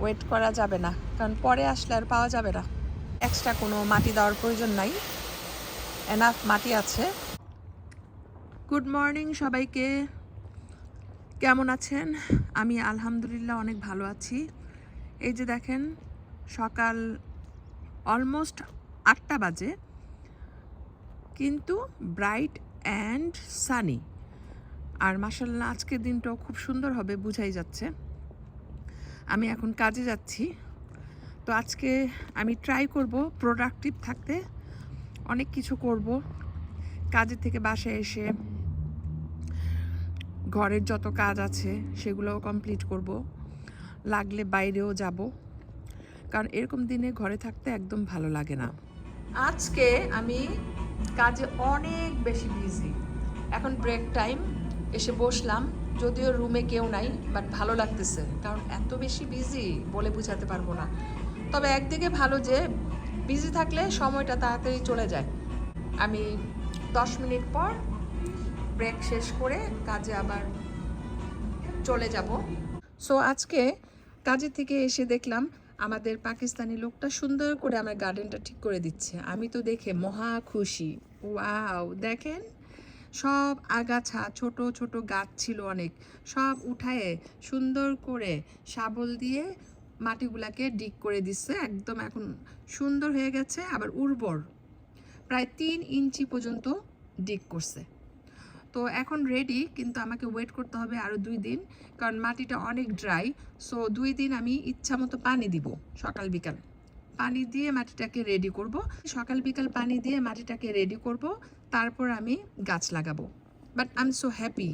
Wait করা যাবে না, কারণ পরে আসলে আর পাওয়া যাবে না। এক্সট্রা কোনো মাটি দেওয়ার প্রয়োজন নাই, এনাফ মাটি আছে। গুড মর্নিং সবাইকে, কেমন আছেন? আমি আলহামদুলিল্লাহ অনেক ভালো আছি। এই যে দেখেন, সকাল অলমোস্ট 8টা বাজে, কিন্তু ব্রাইট অ্যান্ড সানি। আর মাশাআল্লাহ আজকের দিনটাও খুব সুন্দর হবে, বুঝাই যাচ্ছে। আমি এখন কাজে যাচ্ছি। তো আজকে আমি ট্রাই করব প্রোডাক্টিভ থাকতে, অনেক কিছু করব। কাজের থেকে বাসায় এসে ঘরের যত কাজ আছে সেগুলোও কমপ্লিট করব, লাগলে বাইরেও যাব, কারণ এরকম দিনে ঘরে থাকতে একদম ভালো লাগে না। আজকে আমি কাজে অনেক বেশি বিজি। এখন ব্রেক টাইম, এসে বসলাম, যদিও রুমে কেউ নাই, বাট ভালো লাগতেছে, কারণ এত বেশি বিজি বলে বোঝাতে পারবো না। তবে একদিকে ভালো যে বিজি থাকলে সময়টা তাড়াতাড়ি চলে যায়। আমি 10 মিনিট পর ব্রেক শেষ করে কাজে আবার চলে যাব। সো আজকে কাজে থেকে এসে দেখলাম আমাদের পাকিস্তানি লোকটা সুন্দর করে আমার গার্ডেনটা ঠিক করে দিচ্ছে। আমি তো দেখে মহা খুশি। ওয়াও, দেখেন সব আগাছা, ছোট ছোট গাছ ছিল অনেক, সব উঠায়ে সুন্দর করে শাবল দিয়ে মাটিগুলাকে ডিগ করে দিচ্ছে। একদম এখন সুন্দর হয়ে গেছে, আবার উর্বর, প্রায় 3 ইঞ্চি পর্যন্ত ডিগ করছে। তো এখন রেডি, কিন্তু আমাকে ওয়েট করতে হবে আরও 2 দিন, কারণ মাটিটা অনেক ড্রাই। সো 2 দিন আমি ইচ্ছা মতো পানি দিব, সকাল বিকাল পানি দিয়ে মাটিটাকে রেডি করব। সকাল বিকাল পানি দিয়ে মাটিটাকে রেডি করব, তারপর আমি গাছ লাগাবো। But I am so happy.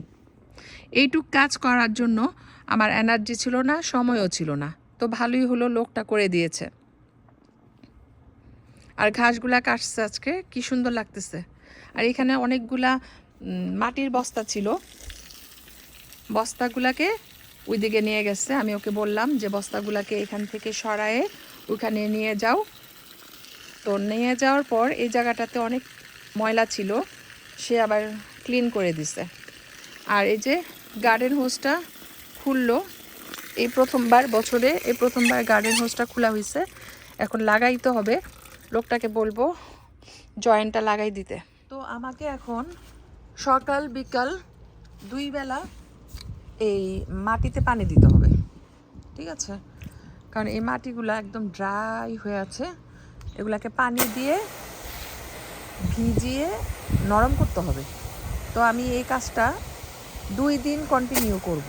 এইটুক কাজ করার জন্য আমার এনার্জি ছিল না, সময়ও ছিল না। তো ভালোই হলো, লোকটা করে দিয়েছে। আর ঘাসগুলা কাটছে আজকে, কি সুন্দর লাগতেছে। আর এখানে অনেকগুলা মাটির বস্তা ছিল, বস্তাগুলাকে ওইদিকে নিয়ে গেছে। আমি ওকে বললাম যে বস্তাগুলাকে এখান থেকে সরায়ে ওখানে নিয়ে যাও। তো নিয়ে যাওয়ার পর এই জায়গাটাতে অনেক ময়লা ছিল, সে আবার ক্লিন করে দিছে। আর এই যে গার্ডেন হোসটা খুললো, এই প্রথমবার বছরে, এই প্রথমবার গার্ডেন হোসটা খোলা হয়েছে। এখন লাগাইতে হবে, লোকটাকে বলবো জয়েন্টটা লাগাই দিতে। তো আমাকে এখন সকাল বিকাল 2 বেলা এই মাটিতে পানি দিতে হবে, ঠিক আছে? কারণ এই মাটিগুলো একদম ড্রাই হয়ে আছে, এগুলাকে পানি দিয়ে ভিজিয়ে নরম করতে হবে। তো আমি এই কাজটা 2 দিন কন্টিনিউ করব,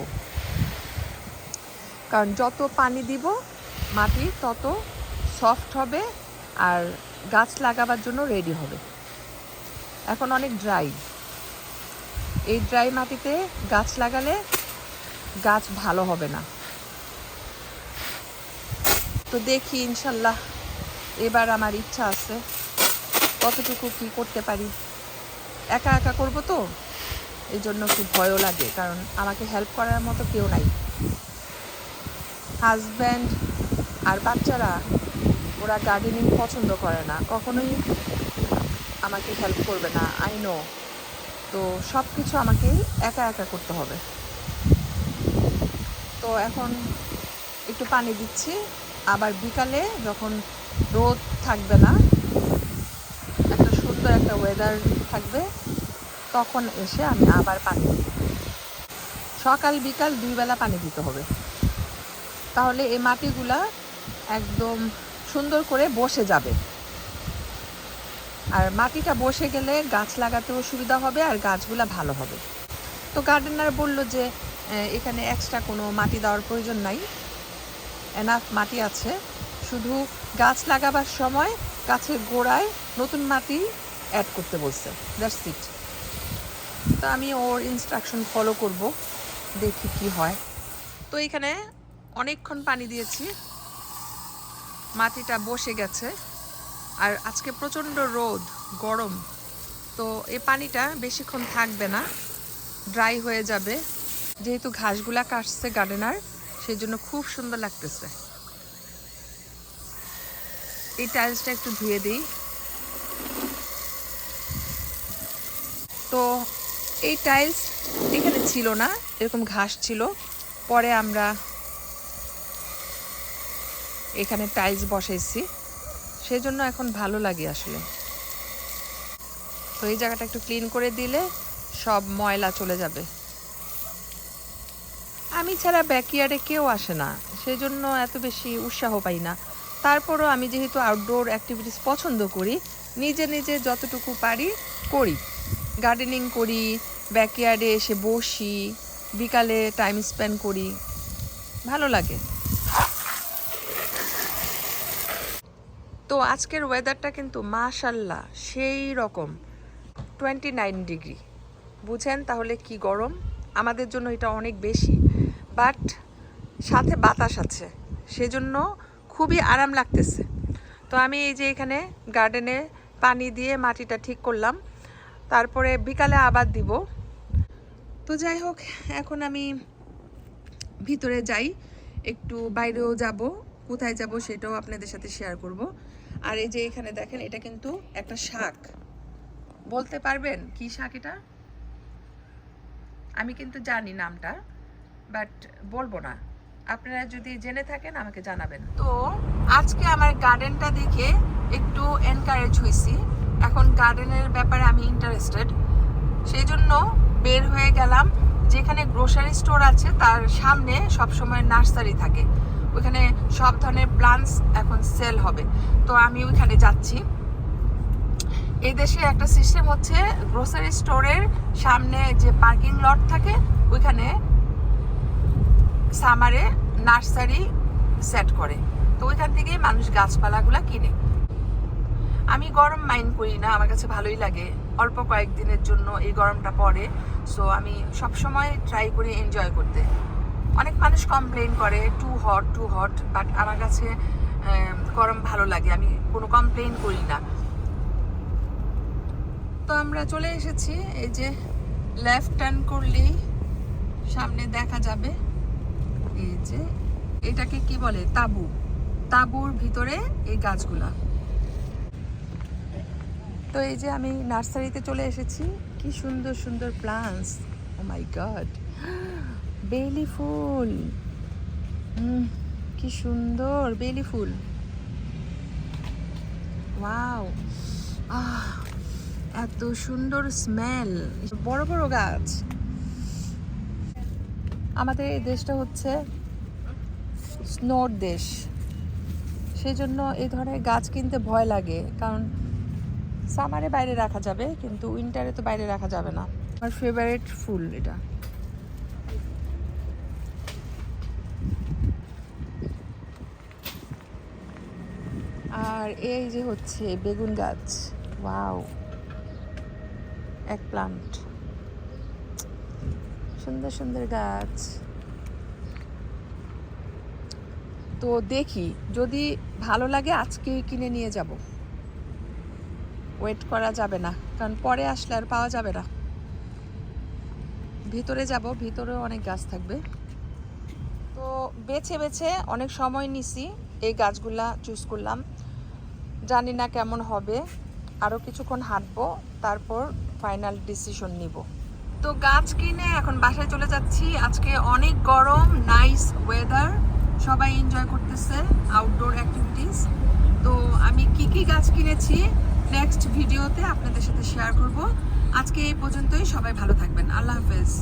কারণ যত পানি দিব মাটি তত সফট হবে আর গাছ লাগাবার জন্য রেডি হবে। এখন অনেক ড্রাই, এই ড্রাই মাটিতে গাছ লাগালে গাছ ভালো হবে না। তো দেখি ইনশাল্লাহ, এবার আমার ইচ্ছা আছে কতটুকু কি করতে পারি। একা একা করব তো, এই জন্য একটু ভয়ও লাগে, কারণ আমাকে হেল্প করার মতো কেউ নাই। হাজব্যান্ড আর বাচ্চারা, ওরা গার্ডেনিং পছন্দ করে না, কখনোই আমাকে হেল্প করবে না, আই নো। তো সব কিছু আমাকে একা একা করতে হবে। তো এখন একটু পানি দিচ্ছি, আবার বিকালে যখন রোদ থাকবে না, একটা সুন্দর একটা ওয়েদার থাকবে, তখন এসে আমি আবার পানি দিই। সকাল বিকাল 2 বেলা পানি দিতে হবে, তাহলে এই মাটিগুলা একদম সুন্দর করে বসে যাবে। আর মাটিটা বসে গেলে গাছ লাগাতেও সুবিধা হবে আর গাছগুলা ভালো হবে। তো গার্ডেনার বলল যে এখানে এক্সট্রা কোনো মাটি দেওয়ার প্রয়োজন নাই, এনাফ মাটি আছে, শুধু গাছ লাগাবার সময় গাছের গোড়ায় নতুন মাটি অ্যাড করতে বলছে, দ্যাটস ইট। তো আমি ওর ইনস্ট্রাকশন ফলো করব, দেখি কি হয়। তো এখানে অনেকক্ষণ পানি দিয়েছি, মাটিটা বসে গেছে। আর আজকে প্রচণ্ড রোদ, গরম, তো এই পানিটা বেশিক্ষণ থাকবে না, ড্রাই হয়ে যাবে। যেহেতু ঘাসগুলা কাটছে গার্ডেনার, সেই জন্য খুব সুন্দর লাগতেছে। এই টাইলসটা একটু ধুয়ে দিই। তো এই টাইলস এখানে ছিল না, এরকম ঘাস ছিল, পরে আমরা এখানে টাইলস বসাইছি, সেই জন্য এখন ভালো লাগে আসলে। তো এই জায়গাটা একটু ক্লিন করে দিলে সব ময়লা চলে যাবে। আমি ছাড়া ব্যাকইয়ার্ডে কেউ আসে না, সেই জন্য এত বেশি উৎসাহ পাই না। তারপরও আমি যেহেতু আউটডোর অ্যাক্টিভিটিস পছন্দ করি, নিজে নিজে যতটুকু পারি করি। গার্ডেনিং করি, ব্যাকইয়ার্ডে এসে বসি, বিকালে টাইম স্পেন্ড করি, ভালো লাগে। তো আজকের ওয়েদারটা কিন্তু মাশাল্লাহ সেই রকম, 29 ডিগ্রি। বুঝেন তাহলে কি গরম। আমাদের জন্য এটা অনেক বেশি, বাট সাথে বাতাস আছে, সেজন্য খুবই আরাম লাগতেছে। তো আমি এই যে এখানে গার্ডেনে পানি দিয়ে মাটিটা ঠিক করলাম, তারপরে বিকালে আবার দিব। তো যাই হোক, এখন আমি ভিতরে যাই, একটু বাইরেও যাব, কোথায় যাব সেটাও আপনাদের সাথে শেয়ার করব। আর এই যে এখানে দেখেন, এটা কিন্তু একটা শাক। বলতে পারবেন কি শাক এটা? আমি কিন্তু জানি নামটা, বাট বলবো না। আপনারা যদি জেনে থাকেন আমাকে জানাবেন। তো আজকে আমার গার্ডেনটা দেখে একটু এনকারেজ হয়েছি, এখন গার্ডেনের ব্যাপারে আমি ইন্টারেস্টেড, সেই জন্য বের হয়ে গেলাম। যেখানে গ্রোসারি স্টোর আছে তার সামনে সবসময় নার্সারি থাকে, ওইখানে সব ধরনের প্লান্টস এখন সেল হবে। তো আমি ওইখানে যাচ্ছি। এই দেশে একটা সিস্টেম হচ্ছে, গ্রোসারি স্টোরের সামনে যে পার্কিং লট থাকে ওইখানে সামারে নার্সারি সেট করে, তো ওইখান থেকে মানুষ গাছপালাগুলো কিনে। আমি গরম মাইন্ড করি না, আমার কাছে ভালোই লাগে। অল্প কয়েকদিনের জন্য এই গরমটা পড়ে, সো আমি সবসময় ট্রাই করি এনজয় করতে। অনেক মানুষ কমপ্লেন করে টু হট, বাট আমার কাছে গরম ভালো লাগে, আমি কোনো কমপ্লেন করি না। তো আমরা চলে এসেছি, এই যে লেফট টার্ন করলেই সামনে দেখা যাবে, এই যে এটাকে কি বলে, তাঁবু। তাঁবুর ভিতরে এই গাছগুলা। তো এই যে আমি নার্সারিতে চলে এসেছি, কি সুন্দর সুন্দর প্লান্টস, ও মাই গড, বেলি ফুল, কি সুন্দর বেলি ফুল, ওয়াও, এত সুন্দর স্মেল, বড় বড় গাছ। আমাদের এই দেশটা হচ্ছে স্নোর দেশ, সেই জন্য এই ধরনের গাছ কিনতে ভয় লাগে, কারণ সামারে বাইরে রাখা যাবে কিন্তু উইন্টারে তো বাইরে রাখা যাবে না। আমার ফেভারিট ফুল এটা। আর এই যে হচ্ছে বেগুন গাছ, ওয়াও, এক প্লান্ট, সুন্দর সুন্দর গাছ। তো দেখি যদি ভালো লাগে আজকেই কিনে নিয়ে যাব, ওয়েট করা যাবে না, কারণ পরে আসলে আর পাওয়া যাবে না। ভিতরে যাব, ভিতরেও অনেক গাছ থাকবে। তো বেছে বেছে অনেক সময় নিছি, এই গাছগুলা চুজ করলাম। জানি না কেমন হবে, আরও কিছুক্ষণ হাঁটবো, তারপর ফাইনাল ডিসিশন নিব। তো গাছ কিনে এখন বাসায় চলে যাচ্ছি। আজকে অনেক গরম, নাইস ওয়েদার, সবাই এনজয় করতেছে আউটডোর অ্যাক্টিভিটিস। তো আমি কি কি গাছ কিনেছি নেক্সট ভিডিওতে আপনাদের সাথে শেয়ার করব। আজকে এই পর্যন্তই, সবাই ভালো থাকবেন, আল্লাহ হাফেজ।